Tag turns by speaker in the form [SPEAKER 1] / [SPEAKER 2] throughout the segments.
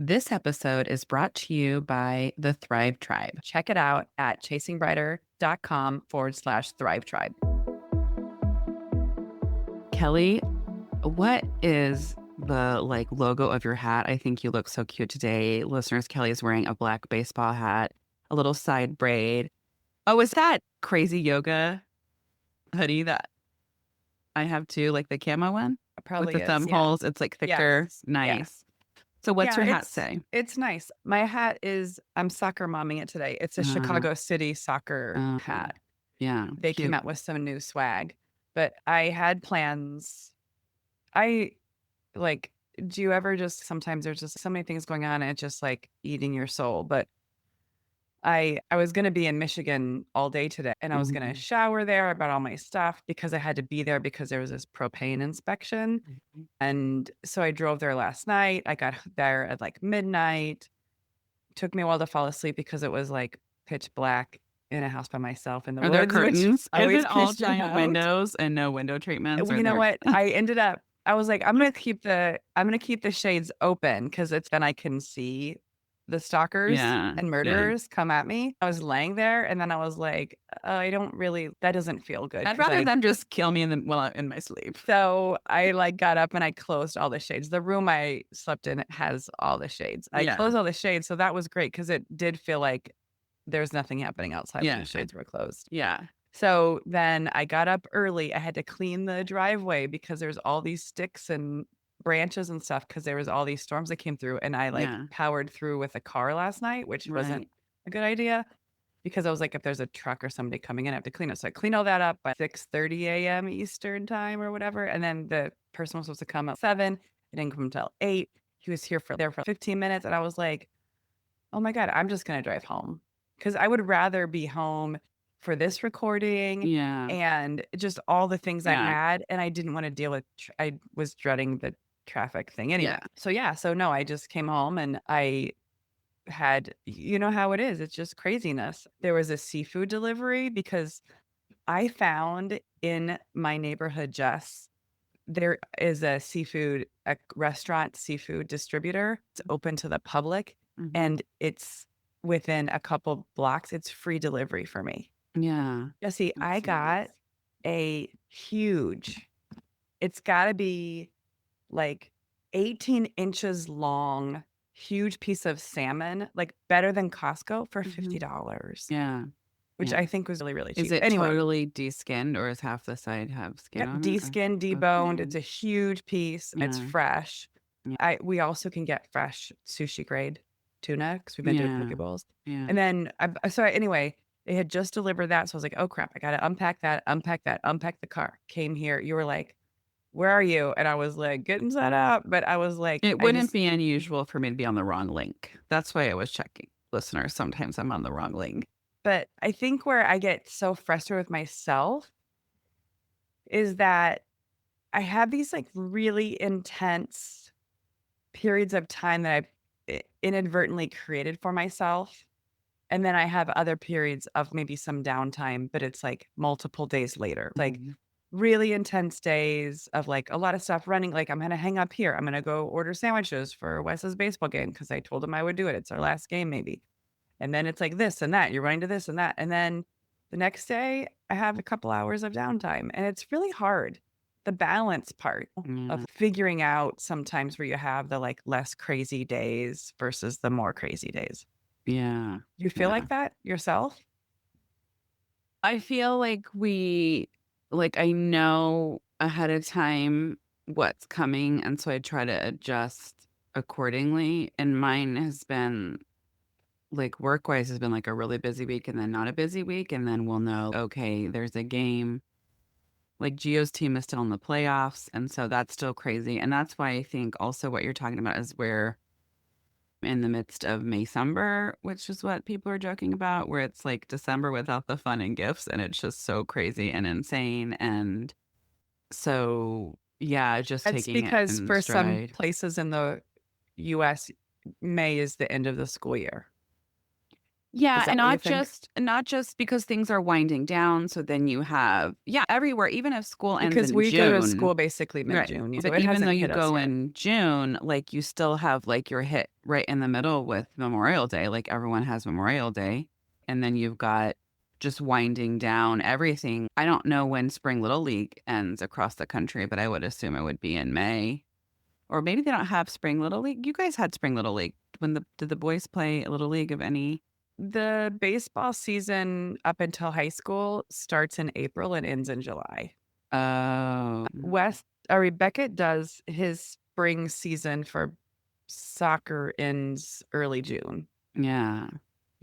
[SPEAKER 1] This episode is brought to you by the Thrive Tribe. Check it out at chasingbrighter.com/Thrive Tribe. Kelly, what is the logo of your hat? I think you look so cute today. Listeners, Kelly is wearing a black baseball hat, a little side braid. Oh, is that crazy yoga hoodie that I have too, like the camo one
[SPEAKER 2] It
[SPEAKER 1] with
[SPEAKER 2] probably
[SPEAKER 1] the
[SPEAKER 2] is,
[SPEAKER 1] thumb
[SPEAKER 2] yeah.
[SPEAKER 1] holes? It's like thicker.
[SPEAKER 2] Yes, yeah.
[SPEAKER 1] Nice. So what's
[SPEAKER 2] Yeah,
[SPEAKER 1] your hat
[SPEAKER 2] it's
[SPEAKER 1] say?
[SPEAKER 2] it's nice. My hat is I'm soccer momming it today. It's a
[SPEAKER 1] Uh,
[SPEAKER 2] Chicago City soccer
[SPEAKER 1] uh,
[SPEAKER 2] hat.
[SPEAKER 1] yeah,
[SPEAKER 2] They came
[SPEAKER 1] cute.
[SPEAKER 2] out with some new swag, but I had plans. I like, do you ever just sometimes there's just so many things going on and it's just like eating your soul, but I was gonna be in Michigan all day today, and I was gonna
[SPEAKER 1] Mhm,
[SPEAKER 2] shower there. I brought all my stuff because I had to be there because there was this propane inspection.
[SPEAKER 1] mhm.
[SPEAKER 2] And so I drove there last night. I got there at like midnight. Took me a while to fall asleep because it was like pitch black in a house by myself in the
[SPEAKER 1] Are there
[SPEAKER 2] woods, which
[SPEAKER 1] curtains? Is
[SPEAKER 2] always
[SPEAKER 1] it all
[SPEAKER 2] creeps me
[SPEAKER 1] giant
[SPEAKER 2] out.
[SPEAKER 1] windows and no window treatments?
[SPEAKER 2] Well,
[SPEAKER 1] Or
[SPEAKER 2] you know
[SPEAKER 1] there
[SPEAKER 2] what? I was like, I'm gonna keep the shades open because it's then I can see the stalkers
[SPEAKER 1] Yeah,
[SPEAKER 2] and
[SPEAKER 1] yeah.
[SPEAKER 2] murderers come at me. I was laying there and then I was like, I don't really that doesn't feel good
[SPEAKER 1] I'd
[SPEAKER 2] because
[SPEAKER 1] rather
[SPEAKER 2] I
[SPEAKER 1] them just kill me while I'm in my sleep.
[SPEAKER 2] so I like got up and I closed all the shades. The room I slept in has all the shades. I
[SPEAKER 1] Yeah,
[SPEAKER 2] closed all the shades, so that was great because it did feel like there's nothing happening outside when
[SPEAKER 1] yeah,
[SPEAKER 2] the shades were closed.
[SPEAKER 1] yeah,
[SPEAKER 2] So then I got up early. I had to clean the driveway because there's all these sticks and branches and stuff because there was all these storms that came through and I like
[SPEAKER 1] yeah.
[SPEAKER 2] powered through with a car last night, which wasn't
[SPEAKER 1] Right.
[SPEAKER 2] a good idea because I was like, if there's a truck or somebody coming in, I have to clean it. So I cleaned all that up by 6:30 a.m. Eastern time or whatever. And then the person was supposed to come at 7. It didn't come until 8. He was there for 15 minutes. And I was like, oh my God, I'm just gonna drive home. Because I would rather be home for this recording
[SPEAKER 1] Yeah,
[SPEAKER 2] and just all the things I
[SPEAKER 1] yeah,
[SPEAKER 2] had, and I didn't wanna deal with I was dreading the traffic thing anyway.
[SPEAKER 1] yeah,
[SPEAKER 2] So, yeah, so no, I just came home and I had you know how it is, it's just craziness. There was a seafood delivery because I found in my neighborhood, Jess, there is a restaurant seafood distributor. It's open to the public,
[SPEAKER 1] mhm,
[SPEAKER 2] and it's within a couple blocks. It's free delivery for me.
[SPEAKER 1] yeah.
[SPEAKER 2] Jesse, I
[SPEAKER 1] That's
[SPEAKER 2] got
[SPEAKER 1] nice.
[SPEAKER 2] a huge it's gotta be, like, 18 inches long, huge piece of salmon, like, better than Costco for
[SPEAKER 1] Mhm.
[SPEAKER 2] $50,
[SPEAKER 1] Yeah,
[SPEAKER 2] which
[SPEAKER 1] yeah.
[SPEAKER 2] I think was really, really
[SPEAKER 1] Is
[SPEAKER 2] cheap.
[SPEAKER 1] it
[SPEAKER 2] Anyway,
[SPEAKER 1] totally de-skinned or is half the side have skin
[SPEAKER 2] yep,
[SPEAKER 1] on it? Or
[SPEAKER 2] de-skinned, deboned,
[SPEAKER 1] okay.
[SPEAKER 2] it's a huge piece, and it's
[SPEAKER 1] Yeah,
[SPEAKER 2] fresh.
[SPEAKER 1] yeah,
[SPEAKER 2] We also can get fresh sushi grade tuna because 'cause we've been doing poke
[SPEAKER 1] yeah,
[SPEAKER 2] bowls.
[SPEAKER 1] yeah.
[SPEAKER 2] And then anyway, they had just delivered that, so I was like, "Oh, crap, I gotta unpack that, unpack the car." Came here, you were like, "Where are you?" And I was like, "Getting set up," but I was like,
[SPEAKER 1] It wouldn't be unusual for me to be on the wrong link. That's why I was checking. Listeners, sometimes I'm on the wrong link.
[SPEAKER 2] but I think where I get so frustrated with myself is that I have these, like, really intense periods of time that I've inadvertently created for myself. And then I have other periods of maybe some downtime, but it's like multiple days later, like
[SPEAKER 1] Mhm.
[SPEAKER 2] really intense days of like a lot of stuff running. Like I'm going to hang up here. I'm going to go order sandwiches for Wes's baseball game because I told him I would do it. It's our last game, maybe. And then it's like this and that. You're running to this and that. And then the next day, I have a couple hours of downtime. And it's really hard. The balance part
[SPEAKER 1] Yeah,
[SPEAKER 2] of figuring out sometimes where you have the like less crazy days versus the more crazy days.
[SPEAKER 1] yeah,
[SPEAKER 2] You feel
[SPEAKER 1] yeah.
[SPEAKER 2] like that yourself?
[SPEAKER 1] I feel I know ahead of time what's coming, and so I try to adjust accordingly, and mine has been work-wise has been, a really busy week and then not a busy week, and then we'll know, okay, there's a game. Like, Gio's team is still in the playoffs, and so that's still crazy, and that's why I think also what you're talking about is we're in the midst of Maysember, which is what people are joking about, where it's like December without the fun and gifts, and it's just so crazy and insane, and so, yeah, just
[SPEAKER 2] That's
[SPEAKER 1] taking it
[SPEAKER 2] because
[SPEAKER 1] in
[SPEAKER 2] for some
[SPEAKER 1] stride.
[SPEAKER 2] places in the US, May is the end of the school year.
[SPEAKER 1] Yeah,
[SPEAKER 2] Is
[SPEAKER 1] and
[SPEAKER 2] that what you think?
[SPEAKER 1] not just because things are winding down, so then you have everywhere, even if school ends
[SPEAKER 2] Because
[SPEAKER 1] in
[SPEAKER 2] we go to
[SPEAKER 1] June.
[SPEAKER 2] school basically
[SPEAKER 1] Right.
[SPEAKER 2] mid-June, so
[SPEAKER 1] But
[SPEAKER 2] it
[SPEAKER 1] even though
[SPEAKER 2] hasn't
[SPEAKER 1] you
[SPEAKER 2] hit us
[SPEAKER 1] go
[SPEAKER 2] yet.
[SPEAKER 1] in June, like, you still have, like, your hit right in the middle with Memorial Day, like, everyone has Memorial Day, and then you've got just winding down everything. I don't know when Spring Little League ends across the country, but I would assume it would be in May. Or maybe they don't have Spring Little League. You guys had Spring Little League. Did the boys play Little League of any?
[SPEAKER 2] The baseball season up until high school starts in April and ends in July.
[SPEAKER 1] Oh,
[SPEAKER 2] Beckett does his spring season for soccer ends early June.
[SPEAKER 1] yeah.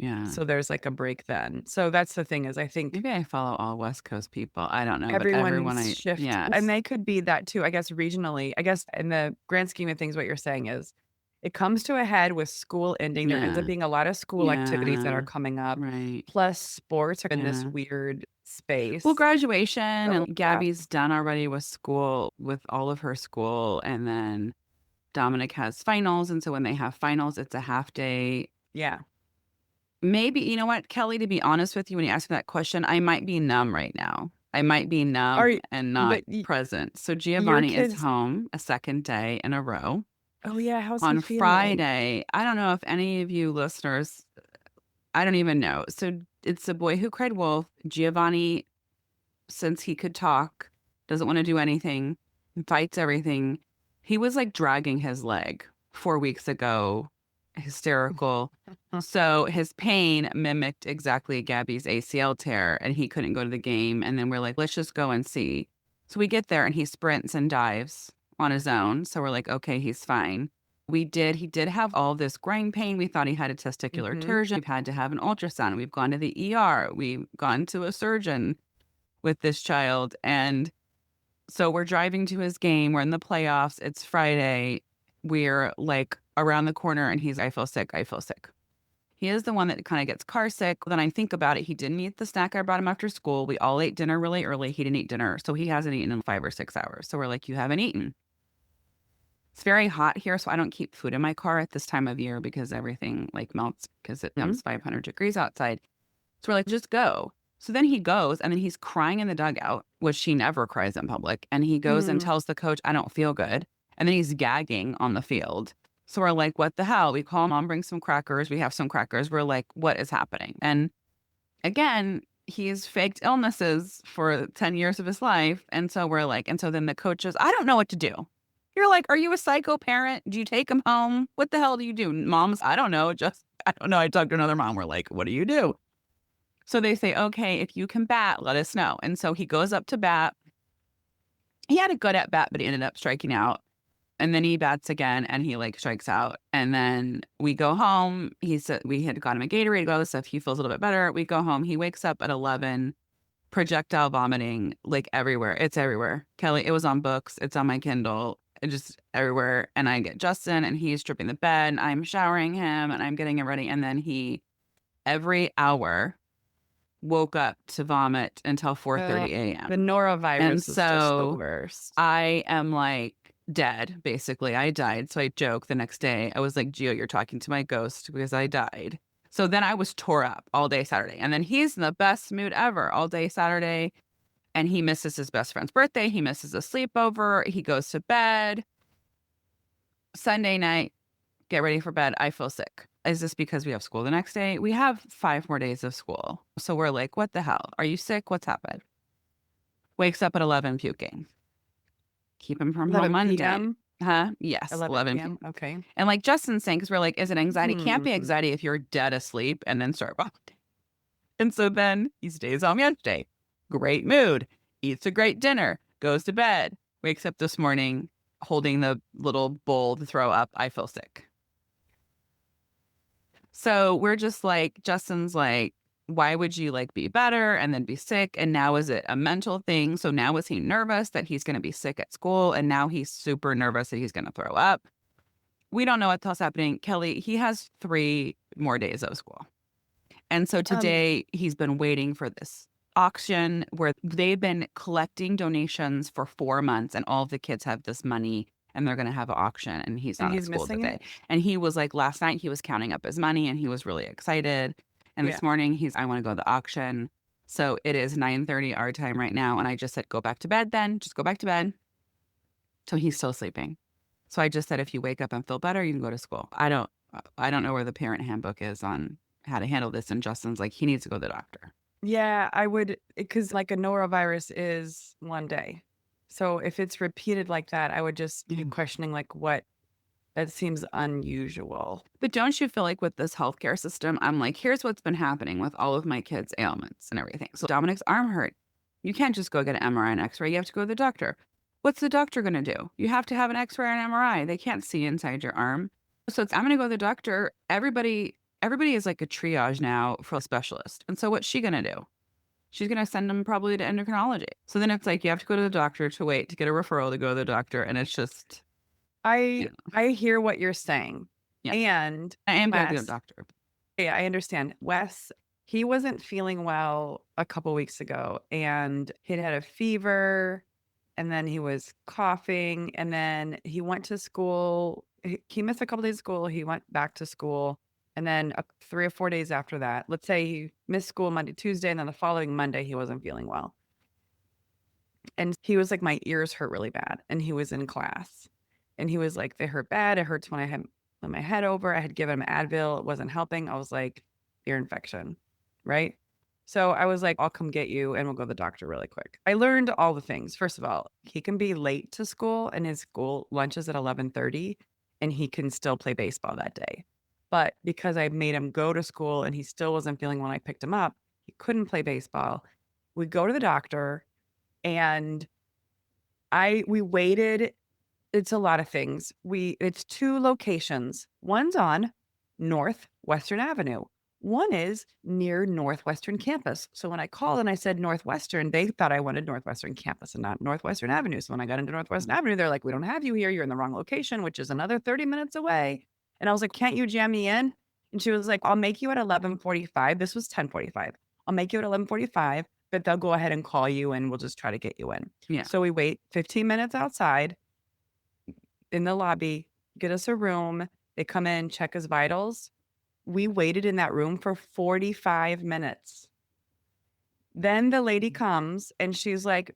[SPEAKER 1] Yeah.
[SPEAKER 2] So there's like a break then. So that's the thing is I think
[SPEAKER 1] Maybe I follow all West Coast people. I don't know, but everyone
[SPEAKER 2] everyone's
[SPEAKER 1] I
[SPEAKER 2] shift and
[SPEAKER 1] yes.
[SPEAKER 2] they could be that too. I guess regionally, I guess in the grand scheme of things, what you're saying is it comes to a head with school ending. There ends up
[SPEAKER 1] Yeah.
[SPEAKER 2] being a lot of school activities that are
[SPEAKER 1] Yeah.
[SPEAKER 2] coming up.
[SPEAKER 1] Right.
[SPEAKER 2] Plus sports are in this
[SPEAKER 1] Yeah.
[SPEAKER 2] weird
[SPEAKER 1] Well,
[SPEAKER 2] space.
[SPEAKER 1] graduation
[SPEAKER 2] So
[SPEAKER 1] and
[SPEAKER 2] yeah.
[SPEAKER 1] Gabby's done already with school, with all of her school, and then Dominic has finals, and so when they have finals, it's a half day.
[SPEAKER 2] Yeah.
[SPEAKER 1] Maybe you know what, Kelly, to be honest with you, when you ask me that question, I might be numb right now. I might be
[SPEAKER 2] Are
[SPEAKER 1] numb
[SPEAKER 2] y
[SPEAKER 1] and not
[SPEAKER 2] but
[SPEAKER 1] present. So
[SPEAKER 2] your
[SPEAKER 1] Giovanni is
[SPEAKER 2] kids
[SPEAKER 1] home a second day in a row.
[SPEAKER 2] oh, yeah, how's he
[SPEAKER 1] On
[SPEAKER 2] feeling?
[SPEAKER 1] Friday, I don't know if any of you listeners, I don't even know. So it's a boy who cried wolf. Giovanni, since he could talk, doesn't want to do anything, fights everything. He was like dragging his leg 4 weeks ago, hysterical. So his pain mimicked exactly Gabby's ACL tear, and he couldn't go to the game. And then we're like, let's just go and see. So we get there, and he sprints and dives on his own. So we're like, okay, he's fine. He did have all this groin pain. We thought he had a testicular
[SPEAKER 2] Mhm.
[SPEAKER 1] torsion. We've had to have an ultrasound. We've gone to the ER. We've gone to a surgeon with this child. And so we're driving to his game. We're in the playoffs. It's Friday. We're like around the corner and he's, I feel sick. I feel sick. He is the one that kind of gets car sick. Then I think about it. He didn't eat the snack I brought him after school. We all ate dinner really early. He didn't eat dinner. So he hasn't eaten in 5 or 6 hours. So we're like, you haven't eaten. It's very hot here. So I don't keep food in my car at this time of year because everything like melts because it
[SPEAKER 2] Mhm.
[SPEAKER 1] becomes 500 degrees outside. So we're like, just go. So then he goes and then he's crying in the dugout, which he never cries in public. And he goes and
[SPEAKER 2] Mm.
[SPEAKER 1] tells the coach, I don't feel good. And then he's gagging on the field. So we're like, what the hell? We call mom, bring some crackers. We have some crackers. We're like, what is happening? And again, he's faked illnesses for 10 years of his life. And so we're like, and so then the coach is, I don't know what to do. You're like, are you a psycho parent? Do you take him home? What the hell do you do? Mom's, I don't know. I don't know. I talked to another mom. We're like, what do you do? So they say, okay, if you can bat, let us know. And so he goes up to bat. He had a good at bat, but he ended up striking out. And then he bats again and he like strikes out. And then we go home. He said we had got him a Gatorade, all this stuff. He feels a little bit better. We go home. He wakes up at 11, projectile vomiting like everywhere. It's everywhere. Kelly, it was on books. It's on my Kindle. It just everywhere. And I get Justin and he's stripping the bed. And I'm showering him and I'm getting him ready. And then he, every hour, woke up to vomit until
[SPEAKER 2] Ugh,
[SPEAKER 1] 4:30
[SPEAKER 2] the
[SPEAKER 1] AM. And
[SPEAKER 2] norovirus is just the
[SPEAKER 1] so
[SPEAKER 2] worst.
[SPEAKER 1] I am like dead, basically. I died. So I joke the next day. I was like, Gio, you're talking to my ghost because I died. So then I was tore up all day Saturday. And then he's in the best mood ever all day Saturday. And he misses his best friend's birthday. He misses a sleepover. He goes to bed. Sunday night, get ready for bed. I feel sick. Is this because we have school the next day? We have 5 more days of school. So we're like, what the hell? Are you sick? What's happened? Wakes up at 11 puking. Keep him from home
[SPEAKER 2] 11
[SPEAKER 1] Monday.
[SPEAKER 2] PM?
[SPEAKER 1] Huh? Yes,
[SPEAKER 2] 11
[SPEAKER 1] 11
[SPEAKER 2] PM, okay.
[SPEAKER 1] and like Justin's saying, because we're like, is it anxiety? Can't be
[SPEAKER 2] Hmm.
[SPEAKER 1] anxiety if you're dead asleep and then start vomiting. And so then he stays home yesterday. Great mood. Eats a great dinner. Goes to bed. Wakes up this morning holding the little bowl to throw up. I feel sick. So we're just like, Justin's like, why would you like be better and then be sick? And now is it a mental thing? So now is he nervous that he's going to be sick at school? And now he's super nervous that he's going to throw up. We don't know what else happening. Kelly, he has 3 more days of school. And so
[SPEAKER 2] Um,
[SPEAKER 1] today he's been waiting for this auction where they've been collecting donations for 4 months and all of the kids have this money and they're going to have an auction and he's
[SPEAKER 2] and
[SPEAKER 1] not at
[SPEAKER 2] he's
[SPEAKER 1] school
[SPEAKER 2] missing
[SPEAKER 1] today.
[SPEAKER 2] it?
[SPEAKER 1] And he was like, last night he was counting up his money and he was really excited. And
[SPEAKER 2] Yeah.
[SPEAKER 1] this morning I want to go to the auction. So it is 9:30 our time right now. And I just said, go back to bed then. Just go back to bed. So he's still sleeping. So I just said, if you wake up and feel better, you can go to school. I don't know where the parent handbook is on how to handle this. And Justin's like, he needs to go to the doctor.
[SPEAKER 2] Yeah, I would, because like a norovirus is 1 day. So if it's repeated like that, I would just be
[SPEAKER 1] Mm.
[SPEAKER 2] questioning like what that seems unusual.
[SPEAKER 1] But don't you feel like with this healthcare system, I'm like, here's what's been happening with all of my kids' ailments and everything. So Dominic's arm hurt. You can't just go get an MRI and X-ray. You have to go to the doctor. What's the doctor going to do? You have to have an X-ray and MRI. They can't see inside your arm. So I'm going to go to the doctor. Everybody is like a triage now for a specialist. And so what's she going to do? She's going to send them probably to endocrinology. So then it's like you have to go to the doctor to wait to get a referral to go to the doctor. And it's just,
[SPEAKER 2] I
[SPEAKER 1] you know,
[SPEAKER 2] I hear what you're saying.
[SPEAKER 1] yeah,
[SPEAKER 2] And
[SPEAKER 1] I am going to go to the
[SPEAKER 2] Wes,
[SPEAKER 1] doctor.
[SPEAKER 2] yeah, I understand. Wes, he wasn't feeling well a couple weeks ago and he'd had a fever and then he was coughing and then he went to school. He missed a couple days of school. He went back to school. And then 3 or 4 days after that, let's say he missed school Monday, Tuesday, and then the following Monday, he wasn't feeling well. And he was like, my ears hurt really bad. And he was in class. And he was like, they hurt bad. It hurts when I had my head over. I had given him Advil. It wasn't helping. I was like, ear infection. Right. So I was like, I'll come get you and we'll go to the doctor really quick. I learned all the things. First of all, he can be late to school and his school lunch is at 11:30 and he can still play baseball that day. But because I made him go to school and he still wasn't feeling when I picked him up, he couldn't play baseball. We go to the doctor and we waited. It's a lot of things. It's 2 locations. One's on Northwestern Avenue. One is near Northwestern Campus. So when I called and I said Northwestern, they thought I wanted Northwestern Campus and not Northwestern Avenue. So when I got into Northwestern Avenue, they're like, "We don't have you here. You're in the wrong location," which is another 30 minutes away. And I was like, "Can't you jam me in?" And she was like, "I'll make you at 11:45." This was 10:45. "I'll make you at 11:45, but they'll go ahead and call you and we'll just try to get you in."
[SPEAKER 1] Yeah.
[SPEAKER 2] So we wait 15 minutes outside in the lobby, get us a room. They come in, check his vitals. We waited in that room for 45 minutes. Then the lady comes and she's like,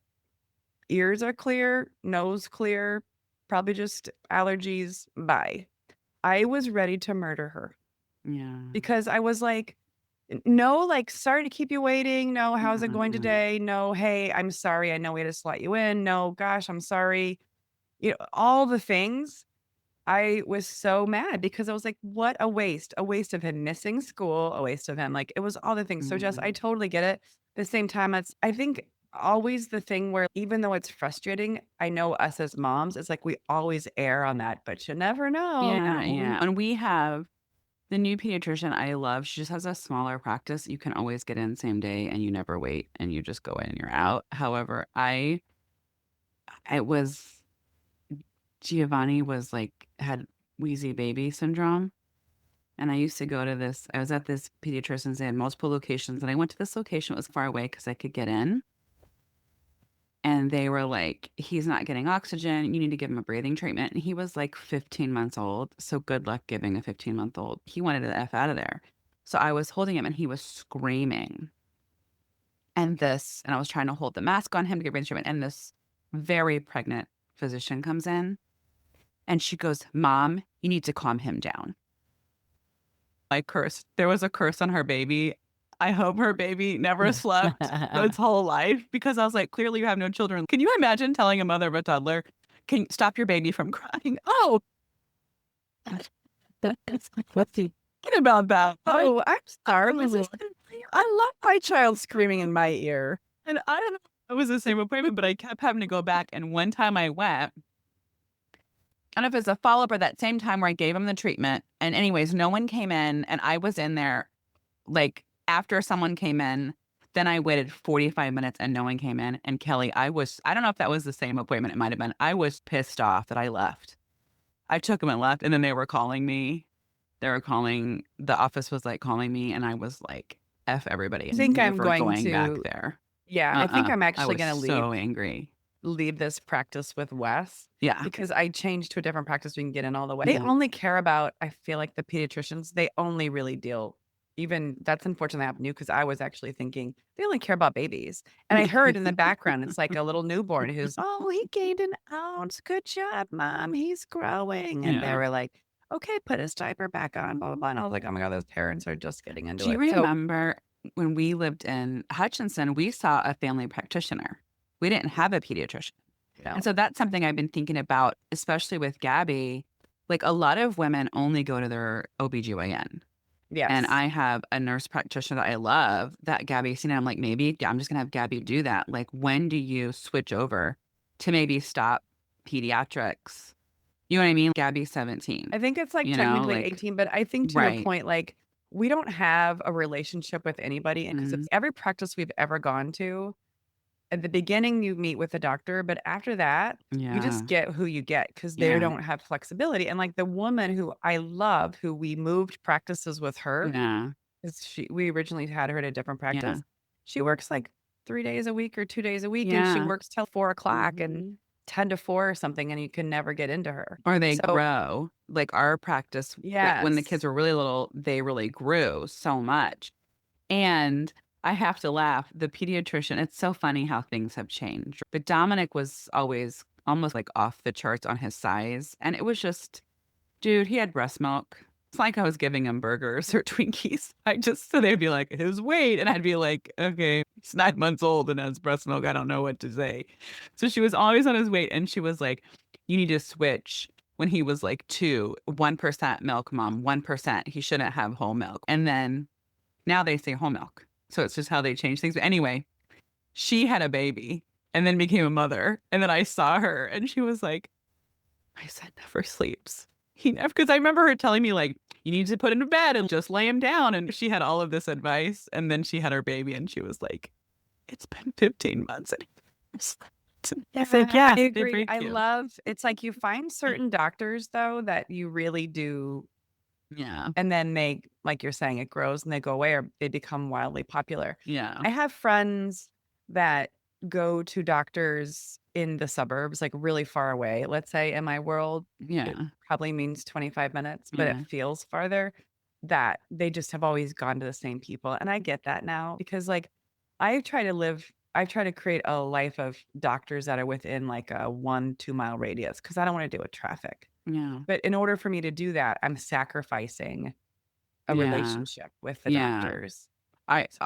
[SPEAKER 2] ears are clear, nose clear, probably just allergies. Bye. I was ready to murder her
[SPEAKER 1] Yeah.
[SPEAKER 2] because I was like, no, like, sorry to keep you waiting. No, how's it going
[SPEAKER 1] Mm-mm-mm.
[SPEAKER 2] today? No, hey, I'm sorry. I know we had to slot you in. No, gosh, I'm sorry. All the things. I was so mad because I was like, "What a waste of him missing school, a waste of him," like, it was all the things. So, Jess, I
[SPEAKER 1] Mm.
[SPEAKER 2] totally get it. At the same time, it's I think always the thing where even though it's frustrating, I know us as moms, it's like we always err on that, but you never know.
[SPEAKER 1] Yeah, yeah. And we have the new pediatrician I love. She just has a smaller practice. You can always get in same day and you never wait and you just go in and you're out. However, it was Giovanni was like had wheezy baby syndrome. And I used to go to I was at this pediatrician's. They had multiple locations. And I went to this location. It was far away because I could get in. And they were like, he's not getting oxygen. You need to give him a breathing treatment. And he was like 15 months old. So good luck giving a 15-month-old. He wanted to F out of there. So I was holding him and he was screaming. And I was trying to hold the mask on him to get breathing treatment. And this very pregnant physician comes in and she goes, Mom, you need to calm him down. I cursed. There was a curse on her baby. I hope her baby never slept its whole life because I was like, clearly you have no children. Can you imagine telling a mother of a toddler, can you stop your baby from crying? Oh, let's see. What about that?
[SPEAKER 2] Oh, I'm sorry. I love my child screaming in my ear.
[SPEAKER 1] And I don't know. It was the same appointment, but I kept having to go back. And one time I went, I don't know if it's a follow up or that same time where I gave him the treatment. And anyways, no one came in and I was in there like after someone came in, then I waited 45 minutes and no one came in. And Kelly, I don't know if that was the same appointment. It might have been. I was pissed off that I left. I took him and left. And then they were calling me. The office was like calling me. And I was like, F everybody.
[SPEAKER 2] I
[SPEAKER 1] I'm
[SPEAKER 2] think I'm
[SPEAKER 1] never
[SPEAKER 2] going
[SPEAKER 1] going back
[SPEAKER 2] to,
[SPEAKER 1] there.
[SPEAKER 2] yeah, I think I'm
[SPEAKER 1] I
[SPEAKER 2] actually
[SPEAKER 1] was
[SPEAKER 2] going to
[SPEAKER 1] so angry.
[SPEAKER 2] leave this practice with Wes
[SPEAKER 1] Yeah.
[SPEAKER 2] because I changed to a different practice we can get in all the way. They
[SPEAKER 1] Mhm.
[SPEAKER 2] only care about, I feel like the pediatricians, they only really deal even that's unfortunately happened to you because I was actually thinking they only care about babies. And I heard in the background, it's like a little newborn who's, oh, he gained an ounce. Good job, mom. He's growing. And they
[SPEAKER 1] Yeah.
[SPEAKER 2] were like, okay, put his diaper back on, blah, blah, blah. And I was like, oh my God, those parents are just getting into
[SPEAKER 1] Do you
[SPEAKER 2] it. So,
[SPEAKER 1] remember when we lived in Hutchinson, we saw a family practitioner. We didn't have a pediatrician. And
[SPEAKER 2] no,
[SPEAKER 1] so that's something I've been thinking about, especially with Gabby. Like a lot of women only go to their OBGYN. And
[SPEAKER 2] yes.
[SPEAKER 1] I have a nurse practitioner that I love that Gabby's seen. And I'm like, maybe I'm just gonna have Gabby do that. Like, when do you switch over to maybe stop pediatrics? You know what I mean? Gabby's 17,
[SPEAKER 2] I think it's like technically
[SPEAKER 1] like,
[SPEAKER 2] 18, but I think to your
[SPEAKER 1] right.
[SPEAKER 2] point, like, we don't have a relationship with anybody because
[SPEAKER 1] Mhm.
[SPEAKER 2] it's every practice we've ever gone to. At the beginning, you meet with the doctor, but after that, you just
[SPEAKER 1] Yeah.
[SPEAKER 2] get who you get because they
[SPEAKER 1] Yeah.
[SPEAKER 2] don't have flexibility. And like the woman who I love, who we moved practices with her,
[SPEAKER 1] Yeah.
[SPEAKER 2] 'cause we originally had her at a different
[SPEAKER 1] Yeah.
[SPEAKER 2] practice. She works like 3 days a week or 2 days a week, and she
[SPEAKER 1] Yeah.
[SPEAKER 2] works till 4 o'clock and
[SPEAKER 1] Mhm.
[SPEAKER 2] 10 to 4 or something, and you can never get into her.
[SPEAKER 1] Or they
[SPEAKER 2] So
[SPEAKER 1] grow. Like our practice, like when the kids
[SPEAKER 2] yes.
[SPEAKER 1] were really little, they really grew so much. And I have to laugh. The pediatrician, it's so funny how things have changed. But Dominic was always almost like off the charts on his size. And it was just, dude, he had breast milk. It's like I was giving him burgers or Twinkies. So they'd be like, his weight. And I'd be like, okay, he's 9 months old and has breast milk. I don't know what to say. So she was always on his weight. And she was like, you need to switch when he was like 2, 1% milk, mom, 1%. He shouldn't have whole milk. And then now they say whole milk. So it's just how they change things. But anyway, she had a baby and then became a mother. And then I saw her and she was like, my son never sleeps. He never, because I remember her telling me, like, you need to put him to bed and just lay him down. And she had all of this advice. And then she had her baby and she was like, it's been 15 months and he never slept. I was like,
[SPEAKER 2] Yeah,
[SPEAKER 1] yeah,
[SPEAKER 2] I
[SPEAKER 1] they
[SPEAKER 2] agree.
[SPEAKER 1] freak
[SPEAKER 2] I
[SPEAKER 1] you.
[SPEAKER 2] love it's like you find certain doctors though that you really do
[SPEAKER 1] Yeah.
[SPEAKER 2] and then they like you're saying, it grows and they go away or they become wildly popular.
[SPEAKER 1] Yeah.
[SPEAKER 2] I have friends that go to doctors in the suburbs, like really far away. Let's say in my world, it
[SPEAKER 1] Yeah.
[SPEAKER 2] probably means 25 minutes, but it
[SPEAKER 1] Yeah.
[SPEAKER 2] feels farther that they just have always gone to the same people. And I get that now because like I try to live, I try to create a life of doctors that are within like a 1, 2 mile radius because I don't want to deal with traffic.
[SPEAKER 1] Yeah.
[SPEAKER 2] But in order for me to do that, I'm sacrificing a
[SPEAKER 1] Yeah.
[SPEAKER 2] relationship with the
[SPEAKER 1] Yeah.
[SPEAKER 2] doctors.
[SPEAKER 1] I
[SPEAKER 2] So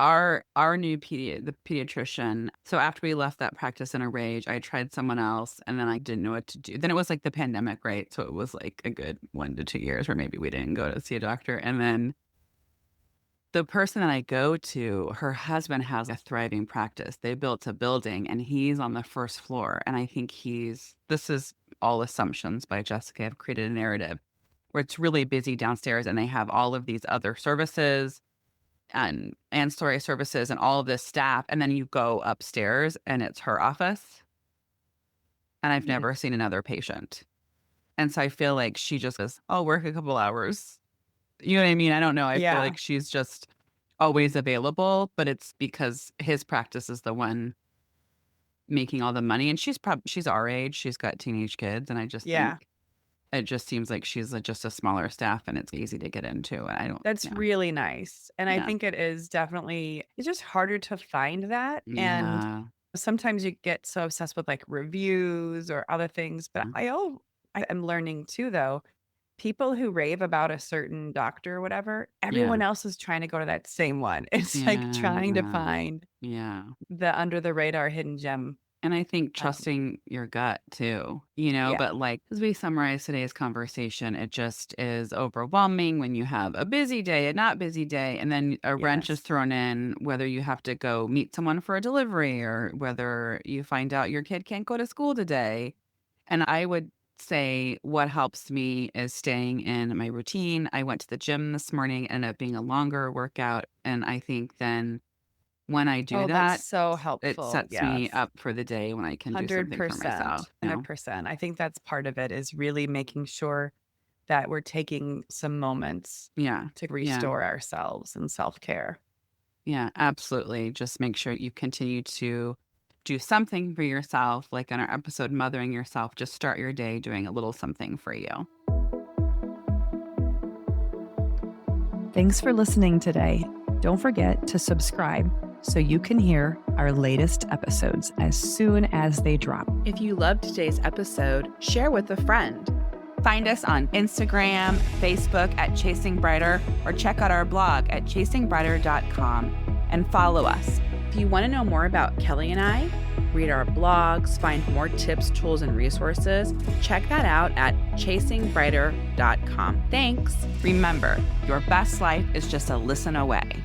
[SPEAKER 1] our new the pediatrician, so after we left that practice in a rage, I tried someone else and then I didn't know what to do. Then it was like the pandemic, right? So it was like a good 1 to 2 years where maybe we didn't go to see a doctor. And then the person that I go to, her husband has a thriving practice. They built a building and he's on the first floor. And I think this is all assumptions by Jessica. I've created a narrative where it's really busy downstairs and they have all of these other services and ancillary services and all of this staff, and then you go upstairs and it's her office, and I've
[SPEAKER 2] mm,
[SPEAKER 1] never seen another patient. And so I feel like she just goes, "I'll work a couple hours." You know what I mean? I don't know. I feel
[SPEAKER 2] yeah.
[SPEAKER 1] like she's just always available, but it's because his practice is the one making all the money, and she's our age. She's got teenage kids, and I just
[SPEAKER 2] Yeah.
[SPEAKER 1] think it just seems like she's just a smaller staff, and it's easy to get into. And I don't,
[SPEAKER 2] That's
[SPEAKER 1] yeah,
[SPEAKER 2] really nice, and I
[SPEAKER 1] yeah,
[SPEAKER 2] think it is definitely it's just harder to find that, and
[SPEAKER 1] yeah,
[SPEAKER 2] sometimes you get so obsessed with, like, reviews or other things, but
[SPEAKER 1] yeah,
[SPEAKER 2] I am learning too, though, people who rave about a certain doctor or whatever,
[SPEAKER 1] yeah.
[SPEAKER 2] everyone else is trying to go to that same one. It's like trying to
[SPEAKER 1] Yeah,
[SPEAKER 2] find
[SPEAKER 1] yeah.
[SPEAKER 2] the under the radar hidden gem.
[SPEAKER 1] And I think
[SPEAKER 2] Um,
[SPEAKER 1] trusting your gut too,
[SPEAKER 2] yeah.
[SPEAKER 1] but like as we summarize today's conversation, it just is overwhelming when you have a busy day, a not busy day, and then a wrench is
[SPEAKER 2] Yes.
[SPEAKER 1] thrown in, whether you have to go meet someone for a delivery or whether you find out your kid can't go to school today. And I would say what helps me is staying in my routine. I went to the gym this morning, ended up being a longer workout. And I think then when I do
[SPEAKER 2] Oh, that's
[SPEAKER 1] that,
[SPEAKER 2] so
[SPEAKER 1] it
[SPEAKER 2] helpful.
[SPEAKER 1] sets me
[SPEAKER 2] Yes.
[SPEAKER 1] up for the day when I can do something for myself,
[SPEAKER 2] 100%, 100%. I think that's part of it is really making sure that we're taking some moments
[SPEAKER 1] Yeah.
[SPEAKER 2] to
[SPEAKER 1] Yeah.
[SPEAKER 2] restore ourselves and self-care.
[SPEAKER 1] Yeah, absolutely. Just make sure you continue to do something for yourself, like in our episode, Mothering Yourself, just start your day doing a little something for you.
[SPEAKER 2] Thanks for listening today. Don't forget to subscribe so you can hear our latest episodes as soon as they drop.
[SPEAKER 1] If you loved today's episode, share with a friend. Find us on Instagram, Facebook at Chasing Brighter, or check out our blog at chasingbrighter.com and follow us. If you want to know more about Kelly and I, read our blogs, find more tips, tools, and resources, check that out at chasingbrighter.com. Thanks. Remember, your best life is just a listen away.